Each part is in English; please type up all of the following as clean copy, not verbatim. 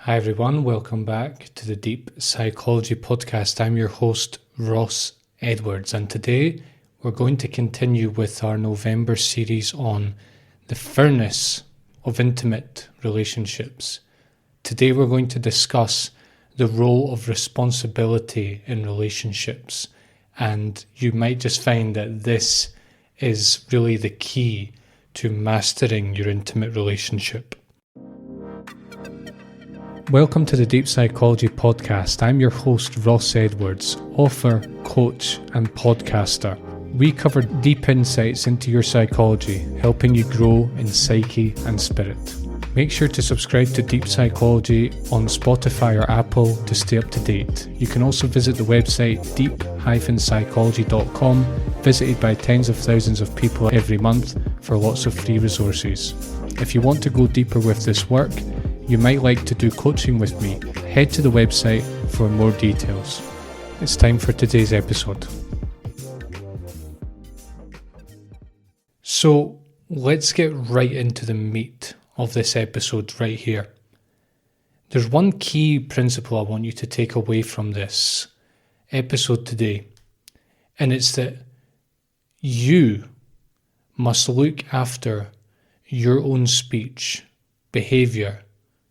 Hi everyone, welcome back to the Deep Psychology Podcast. I'm your host, Ross Edwards, and today we're going to continue with our November series on the furnace of intimate relationships. Today we're going to discuss the role of responsibility in relationships, and you might just find that this is really the key to mastering your intimate relationship. Welcome to the Deep Psychology Podcast. I'm your host, Ross Edwards, author, coach, and podcaster. We cover deep insights into your psychology, helping you grow in psyche and spirit. Make sure to subscribe to Deep Psychology on Spotify or Apple to stay up to date. You can also visit the website deep-psychology.com, visited by tens of thousands of people every month for lots of free resources. If you want to go deeper with this work, you might like to do coaching with me, head to the website for more details. It's time for today's episode. So let's get right into the meat of this episode right here. There's one key principle I want you to take away from this episode today, and it's that you must look after your own speech, behaviour,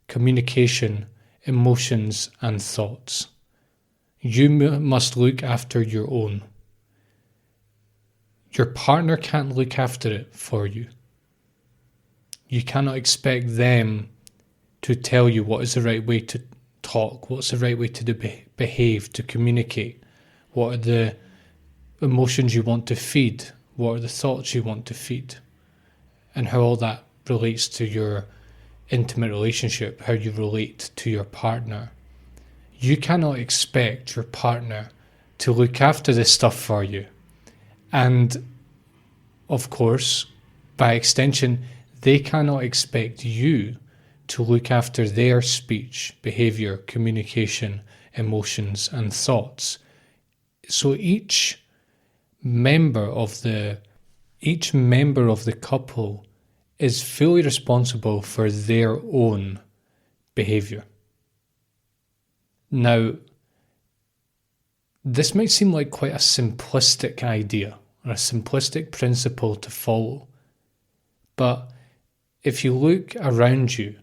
communication, emotions, and thoughts. You must look after your own. Your partner can't look after it for you. You cannot expect them to tell you what is the right way to talk, what's the right way to behave, to communicate, what are the emotions you want to feed, what are the thoughts you want to feed, and how all that relates to your intimate relationship, how you relate to your partner. You cannot expect your partner to look after this stuff for you. And of course, by extension, they cannot expect you to look after their speech, behaviour, communication, emotions, and thoughts. So each member of the couple is fully responsible for their own behaviour. Now, this might seem like quite a simplistic idea or a simplistic principle to follow, but if you look around you,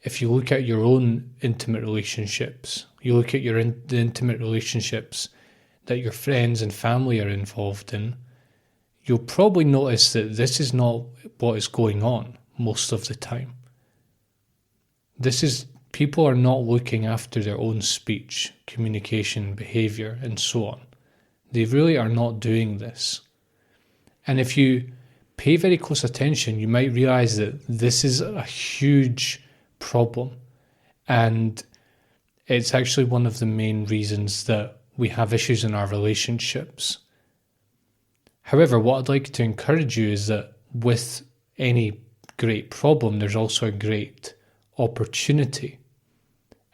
if you look at your own intimate relationships, you look at the intimate relationships that your friends and family are involved in, you'll probably notice that this is not what is going on most of the time. People are not looking after their own speech, communication, behaviour, and so on. They really are not doing this. And if you pay very close attention, you might realise that this is a huge problem. And it's actually one of the main reasons that we have issues in our relationships. However, what I'd like to encourage you is that with any great problem, there's also a great opportunity.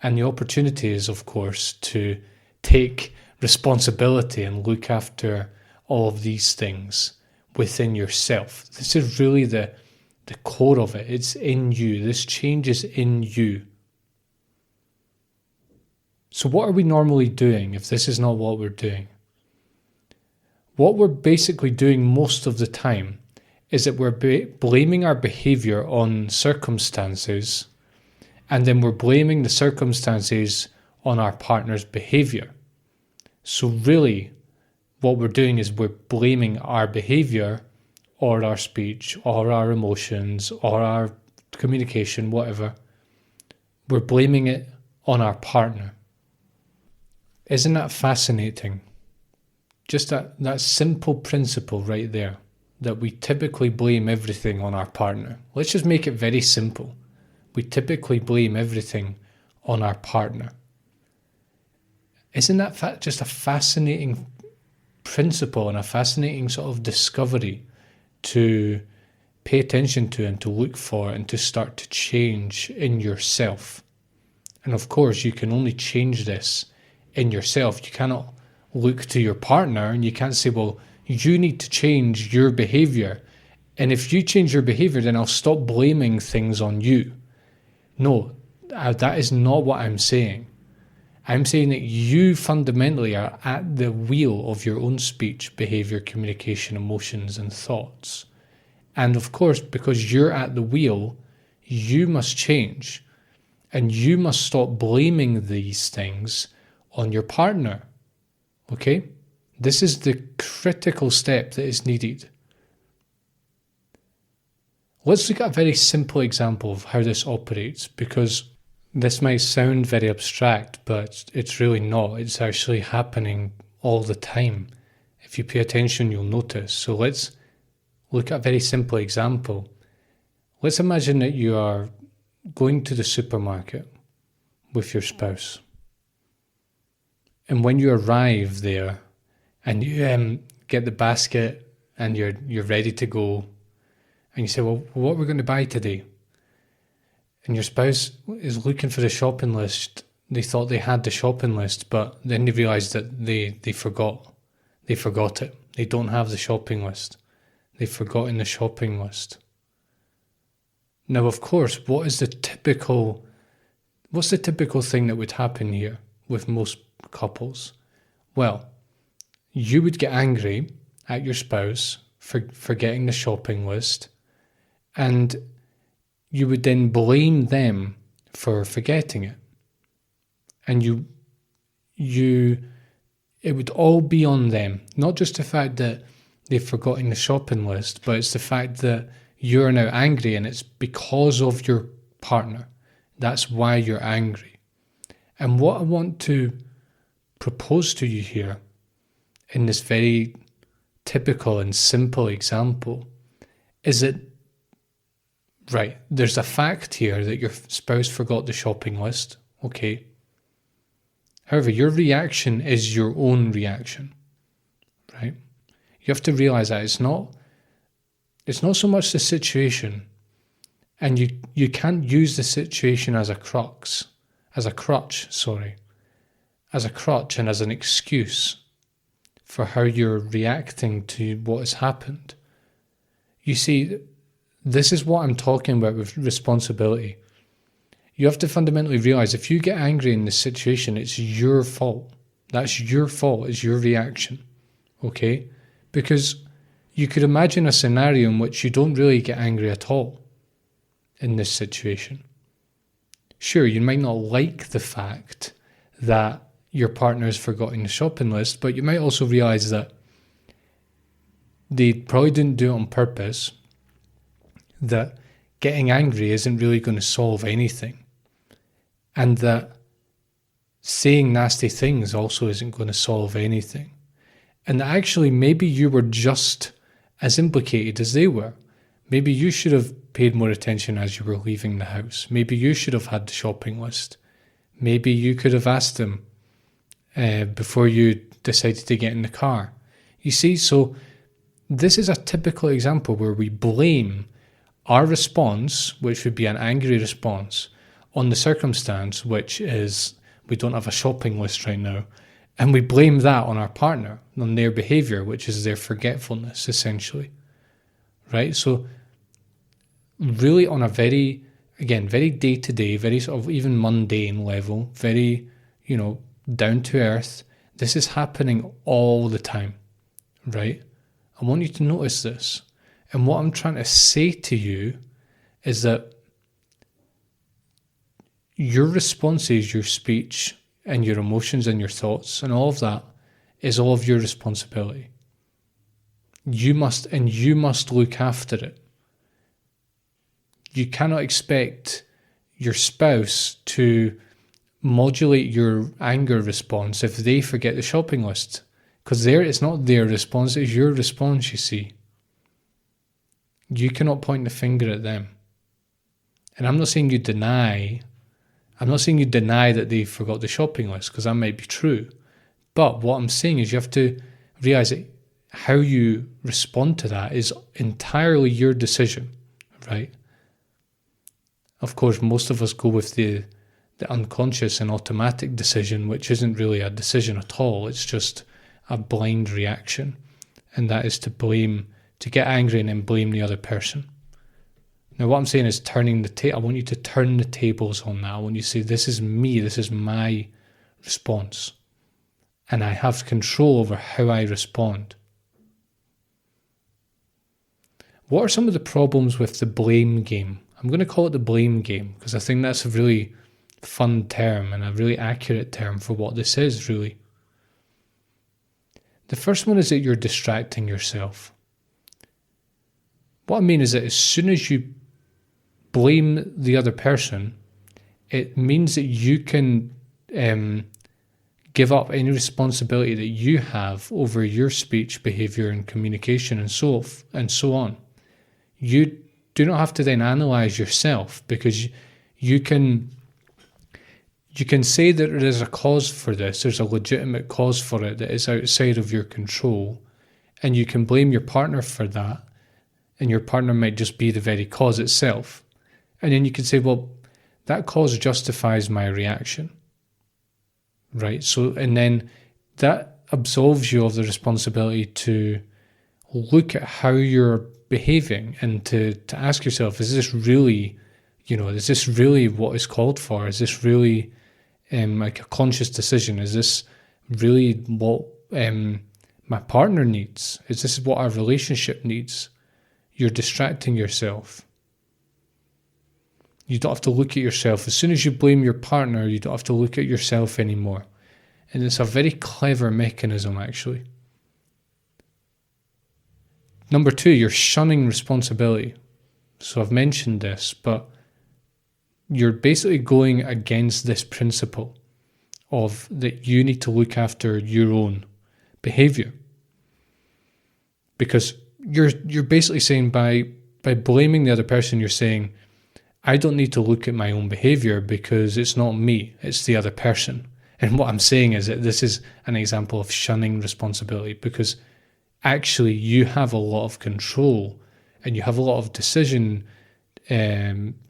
And the opportunity is, of course, to take responsibility and look after all of these things within yourself. This is really the core of it. It's in you. This change is in you. So what are we normally doing if this is not what we're doing? What we're basically doing most of the time is that we're blaming our behaviour on circumstances, and then we're blaming the circumstances on our partner's behaviour. So really, what we're doing is we're blaming our behaviour or our speech or our emotions or our communication, whatever. We're blaming it on our partner. Isn't that fascinating? Just that simple principle right there, that we typically blame everything on our partner. Let's just make it very simple. We typically blame everything on our partner. Isn't that just a fascinating principle and a fascinating sort of discovery to pay attention to and to look for and to start to change in yourself? And of course, you can only change this in yourself. You cannot look to your partner and you can't say, well, you need to change your behaviour. And if you change your behaviour, then I'll stop blaming things on you. No, That is not what I'm saying. I'm saying that you fundamentally are at the wheel of your own speech, behaviour, communication, emotions, and thoughts. And of course, because you're at the wheel, you must change. And you must stop blaming these things on your partner. Okay? This is the critical step that is needed. Let's look at a very simple example of how this operates, because this might sound very abstract, but it's really not. It's actually happening all the time. If you pay attention, you'll notice. So let's look at a very simple example. Let's imagine that you are going to the supermarket with your spouse. And when you arrive there and you get the basket and you're ready to go, and you say, well, what are we going to buy today? And your spouse is looking for the shopping list. They thought they had the shopping list, but then they realised that they forgot. They forgot it. They don't have the shopping list. They've forgotten the shopping list. Now, of course, what's the typical thing that would happen here with most couples? Well, you would get angry at your spouse for forgetting the shopping list, and you would then blame them for forgetting it. And it would all be on them. Not just the fact that they've forgotten the shopping list, but it's the fact that you're now angry and it's because of your partner. That's why you're angry. And what I want to propose to you here in this very typical and simple example is that, right, there's a fact here that your spouse forgot the shopping list, okay? However, your reaction is your own reaction, right? You have to realize that it's not so much the situation, and you can't use the situation as a crutch, and as an excuse for how you're reacting to what has happened. You see, this is what I'm talking about with responsibility. You have to fundamentally realize if you get angry in this situation, it's your fault. That's your fault, it's your reaction, okay? Because you could imagine a scenario in which you don't really get angry at all in this situation. Sure, you might not like the fact that your partner has forgotten the shopping list, but you might also realize that they probably didn't do it on purpose, that getting angry isn't really going to solve anything, and that saying nasty things also isn't going to solve anything. And that actually maybe you were just as implicated as they were. Maybe you should have paid more attention as you were leaving the house. Maybe you should have had the shopping list. Maybe you could have asked them before you decided to get in the car. You see, so this is a typical example where we blame our response, which would be an angry response, on the circumstance, which is we don't have a shopping list right now, and we blame that on our partner, on their behaviour, which is their forgetfulness, essentially. Right? So really on a very day-to-day, very sort of even mundane level, very, down to earth, this is happening all the time, right? I want you to notice this. And what I'm trying to say to you is that your responses, your speech, and your emotions and your thoughts and all of that is all of your responsibility. You must look after it. You cannot expect your spouse to modulate your anger response if they forget the shopping list, because it's not their response, it's your response, you see. You cannot point the finger at them. And I'm not saying you deny that they forgot the shopping list, because that might be true. But what I'm saying is you have to realize that how you respond to that is entirely your decision, right? Of course, most of us go with the unconscious and automatic decision, which isn't really a decision at all. It's just a blind reaction. And that is to get angry and then blame the other person. Now, what I'm saying is I want you to turn the tables on that. I want you to say, this is me, this is my response. And I have control over how I respond. What are some of the problems with the blame game? I'm going to call it the blame game because I think that's a really fun term and a really accurate term for what this is, really. The first one is that you're distracting yourself. What I mean is that as soon as you blame the other person, it means that you can give up any responsibility that you have over your speech, behaviour and communication and so on. You do not have to then analyse yourself because you can say that there is a cause for this, there's a legitimate cause for it that is outside of your control, and you can blame your partner for that, and your partner might just be the very cause itself. And then you can say, well, that cause justifies my reaction, right? So, and then that absolves you of the responsibility to look at how you're behaving and to ask yourself, is this really what is called for? Is this really like a conscious decision? Is this really what my partner needs? Is this what our relationship needs? You're distracting yourself. You don't have to look at yourself. As soon as you blame your partner, you don't have to look at yourself anymore. And it's a very clever mechanism, actually. Number 2, you're shunning responsibility. So I've mentioned this, but you're basically going against this principle of that you need to look after your own behaviour. Because you're basically saying by blaming the other person, you're saying, I don't need to look at my own behaviour because it's not me, it's the other person. And what I'm saying is that this is an example of shunning responsibility because actually you have a lot of control and you have a lot of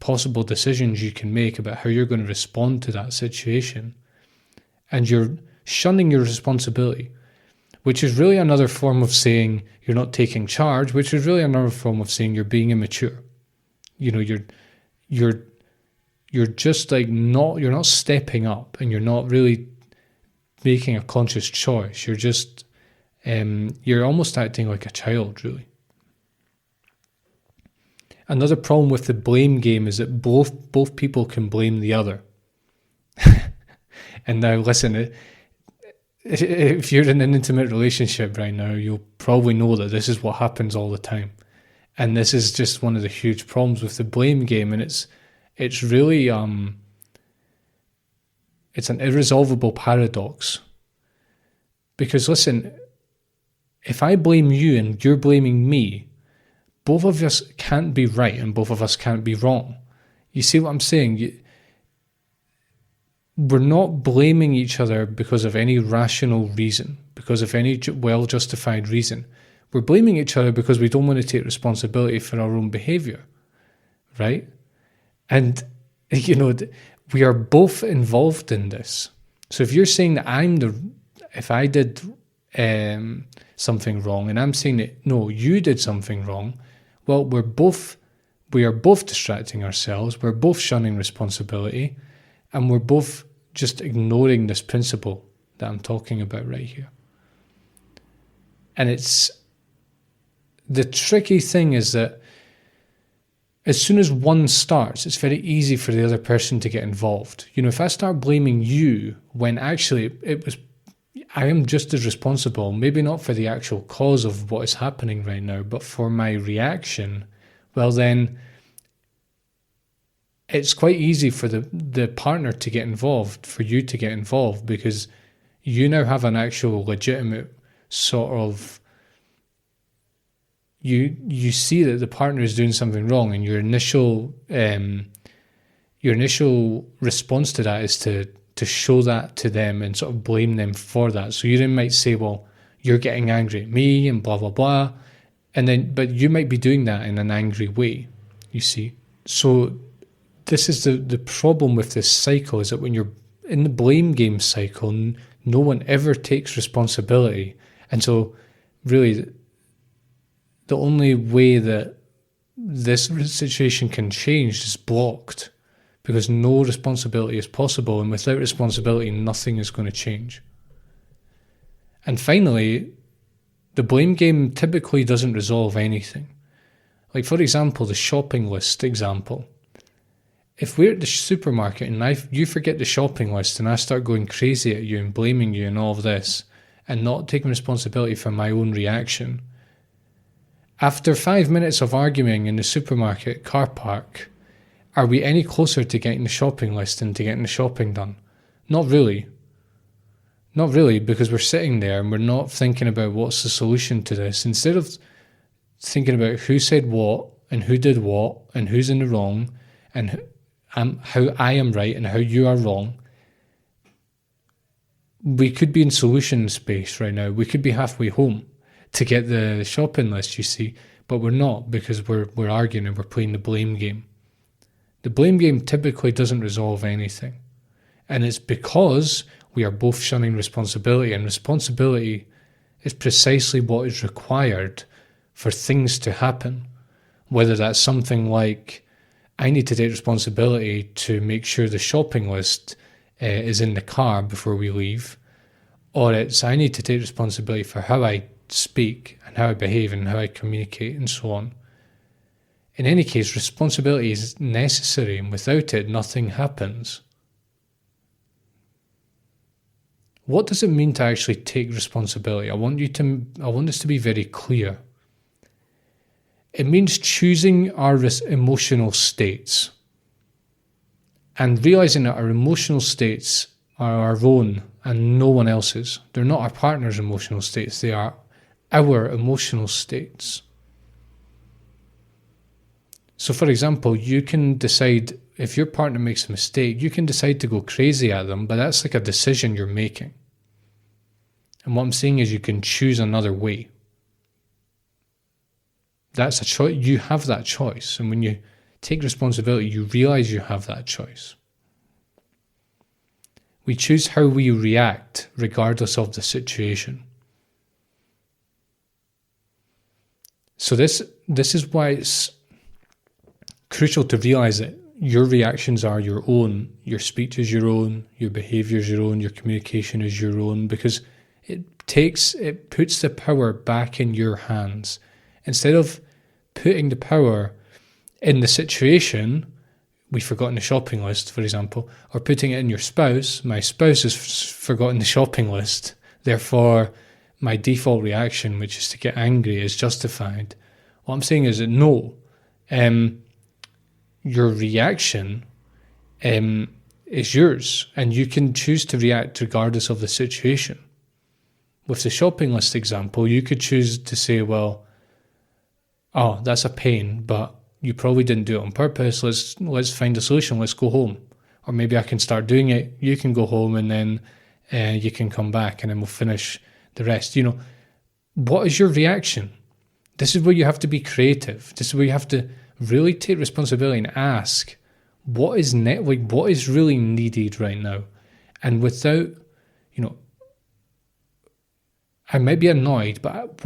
possible decisions you can make about how you're going to respond to that situation. And you're shunning your responsibility, which is really another form of saying you're not taking charge, which is really another form of saying you're being immature. You're just like you're not stepping up and you're not really making a conscious choice. You're just, you're almost acting like a child, really. Another problem with the blame game is that both people can blame the other. And now listen, if you're in an intimate relationship right now, you'll probably know that this is what happens all the time. And this is just one of the huge problems with the blame game. And it's really, it's an irresolvable paradox. Because listen, if I blame you and you're blaming me, both of us can't be right and both of us can't be wrong. You see what I'm saying? We're not blaming each other because of any rational reason, because of any well-justified reason. We're blaming each other because we don't want to take responsibility for our own behaviour, right? And, we are both involved in this. So if you're saying that if I did something wrong and I'm saying that, no, you did something wrong, well, we are both distracting ourselves, we're both shunning responsibility, and we're both just ignoring this principle that I'm talking about right here. And the tricky thing is that as soon as one starts, it's very easy for the other person to get involved. If I start blaming you when actually I am just as responsible, maybe not for the actual cause of what is happening right now, but for my reaction, well then it's quite easy for the partner to get involved, for you to get involved, because you now have an actual legitimate sort of, you see that the partner is doing something wrong, and your initial response to that is to show that to them and sort of blame them for that. So you then might say, well, you're getting angry at me and blah, blah, blah. But you might be doing that in an angry way, you see. So this is the problem with this cycle, is that when you're in the blame game cycle, no one ever takes responsibility. And so really the only way that this situation can change is blocked because no responsibility is possible, and without responsibility, nothing is going to change. And finally, the blame game typically doesn't resolve anything. Like, for example, the shopping list example. If we're at the supermarket and you forget the shopping list and I start going crazy at you and blaming you and all of this and not taking responsibility for my own reaction, after 5 minutes of arguing in the supermarket car park, are we any closer to getting the shopping list and to getting the shopping done? Not really. Not really, because we're sitting there and we're not thinking about what's the solution to this. Instead of thinking about who said what and who did what and who's in the wrong and how I am right and how you are wrong, we could be in solution space right now. We could be halfway home to get the shopping list, you see, but we're not, because we're arguing and we're playing the blame game. The blame game typically doesn't resolve anything. And it's because we are both shunning responsibility, and responsibility is precisely what is required for things to happen. Whether that's something like, I need to take responsibility to make sure the shopping list is in the car before we leave, or it's, I need to take responsibility for how I speak and how I behave and how I communicate and so on. In any case, responsibility is necessary, and without it, nothing happens. What does it mean to actually take responsibility? I want this to be very clear. It means choosing our emotional states and realizing that our emotional states are our own and no one else's. They're not our partner's emotional states, they are our emotional states. So for example, you can decide, if your partner makes a mistake, you can decide to go crazy at them, but that's like a decision you're making. And what I'm saying is you can choose another way. That's a choice. You have that choice. And when you take responsibility, you realize you have that choice. We choose how we react regardless of the situation. So this is why it's crucial to realize that your reactions are your own, your speech is your own, your behaviour is your own, your communication is your own, because it puts the power back in your hands. Instead of putting the power in the situation, we've forgotten the shopping list, for example, or putting it in your spouse, my spouse has forgotten the shopping list, therefore my default reaction, which is to get angry, is justified. What I'm saying is that no, your reaction is yours, and you can choose to react regardless of the situation. With the shopping list example, you could choose to say, well, oh, that's a pain, but you probably didn't do it on purpose. Let's find a solution. Let's go home. Or maybe I can start doing it. You can go home and then you can come back and then we'll finish the rest. What is your reaction? This is where you have to be creative. This is where you have to really take responsibility and ask, what is really needed right now? And without, I might be annoyed, but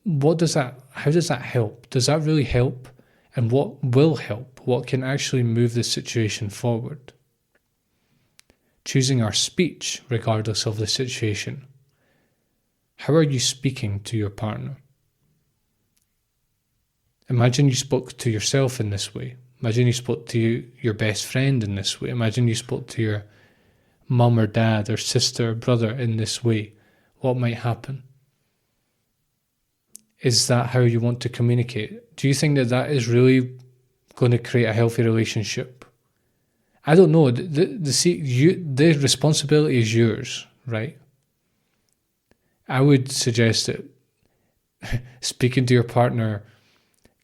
how does that help? Does that really help? And what will help? What can actually move the situation forward? Choosing our speech regardless of the situation. How are you speaking to your partner? Imagine you spoke to yourself in this way. Imagine you spoke to your best friend in this way. Imagine you spoke to your mum or dad or sister or brother in this way. What might happen? Is that how you want to communicate? Do you think that is really going to create a healthy relationship? I don't know. The responsibility is yours, right? I would suggest that speaking to your partner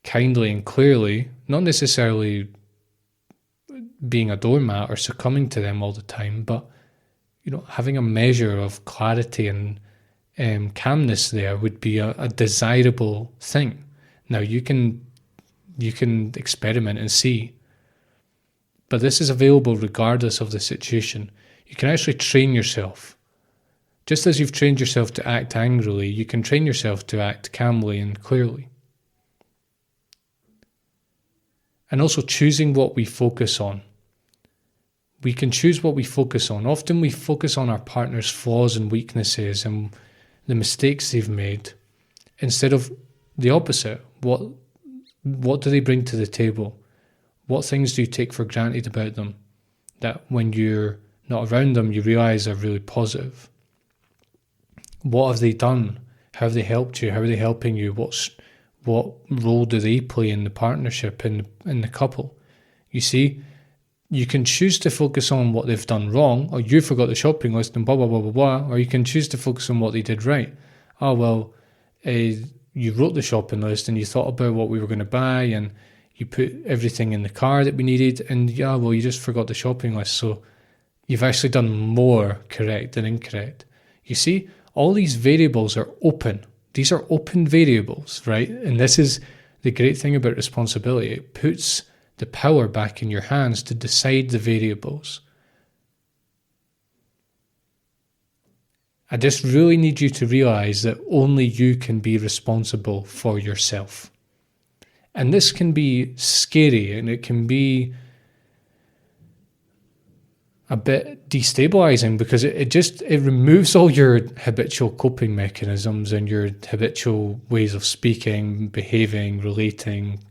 kindly and clearly, not necessarily being a doormat or succumbing to them all the time, but having a measure of clarity and calmness there would be a desirable thing. Now you can experiment and see, but this is available regardless of the situation. You can actually train yourself. Just as you've trained yourself to act angrily, you can train yourself to act calmly and clearly. And also choosing what we focus on. We can choose what we focus on. Often we focus on our partner's flaws and weaknesses and the mistakes they've made instead of the opposite. What do they bring to the table? What things do you take for granted about them that when you're not around them you realise are really positive? What have they done? How have they helped you? How are they helping you? What role do they play in the partnership, in the couple? You see, you can choose to focus on what they've done wrong, or you forgot the shopping list and blah, blah, blah, blah, blah, or you can choose to focus on what they did right. Oh, well, you wrote the shopping list and you thought about what we were going to buy and you put everything in the car that we needed, and yeah, well, you just forgot the shopping list. So you've actually done more correct than incorrect. You see, all these variables are open. These are open variables, right? And this is the great thing about responsibility. It puts the power back in your hands to decide the variables. I just really need you to realize that only you can be responsible for yourself. And this can be scary and it can be a bit destabilizing because it removes all your habitual coping mechanisms and your habitual ways of speaking, behaving, relating,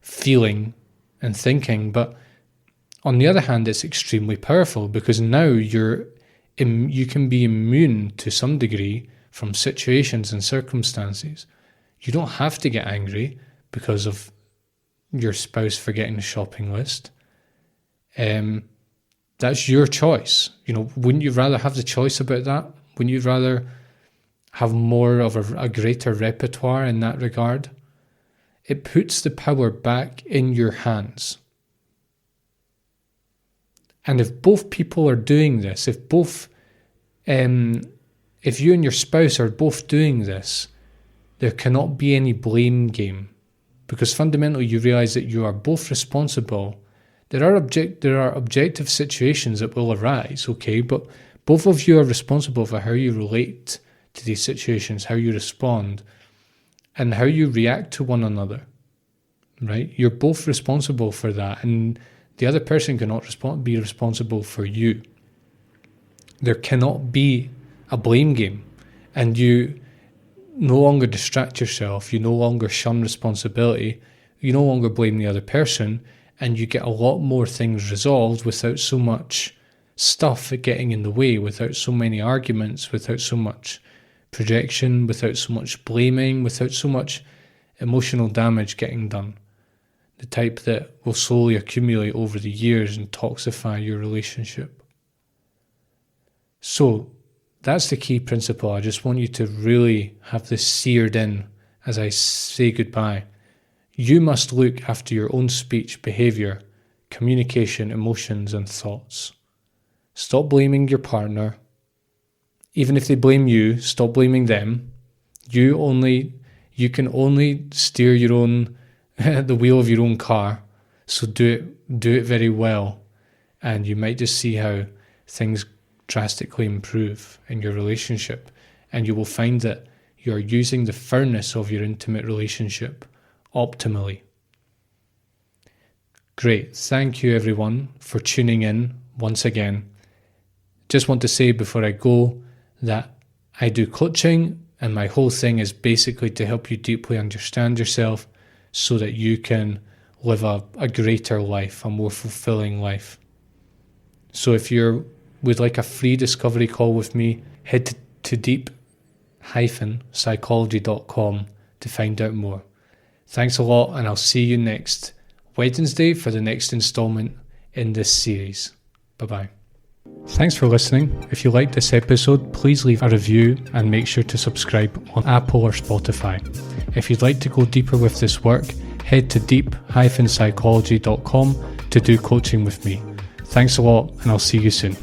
feeling and thinking. But on the other hand, it's extremely powerful because now you can be immune to some degree from situations and circumstances. You don't have to get angry because of your spouse forgetting the shopping list. That's your choice. Wouldn't you rather have the choice about that? Wouldn't you rather have more of a greater repertoire in that regard? It puts the power back in your hands. And if both people are doing this, if you and your spouse are both doing this, there cannot be any blame game, because fundamentally you realize that you are both responsible. There are objective situations that will arise, okay, but both of you are responsible for how you relate to these situations, how you respond, and how you react to one another, right? You're both responsible for that, and the other person cannot be responsible for you. There cannot be a blame game, and you no longer distract yourself, you no longer shun responsibility, you no longer blame the other person, and you get a lot more things resolved without so much stuff getting in the way, without so many arguments, without so much projection, without so much blaming, without so much emotional damage getting done. The type that will slowly accumulate over the years and toxify your relationship. So that's the key principle. I just want you to really have this seared in as I say goodbye. You must look after your own speech, behaviour, communication, emotions and thoughts. Stop blaming your partner. Even if they blame you, stop blaming them. You can only steer your own the wheel of your own car. So do it very well, and you might just see how things drastically improve in your relationship, and you will find that you are using the furnace of your intimate relationship optimally. Great. Thank you everyone for tuning in once again. Just want to say before I go that I do coaching, and my whole thing is basically to help you deeply understand yourself so that you can live a greater life, a more fulfilling life. So if you would like a free discovery call with me, head to deep-psychology.com to find out more. Thanks a lot, and I'll see you next Wednesday for the next installment in this series. Bye-bye. Thanks for listening. If you liked this episode, please leave a review and make sure to subscribe on Apple or Spotify. If you'd like to go deeper with this work, head to deep-psychology.com to do coaching with me. Thanks a lot, and I'll see you soon.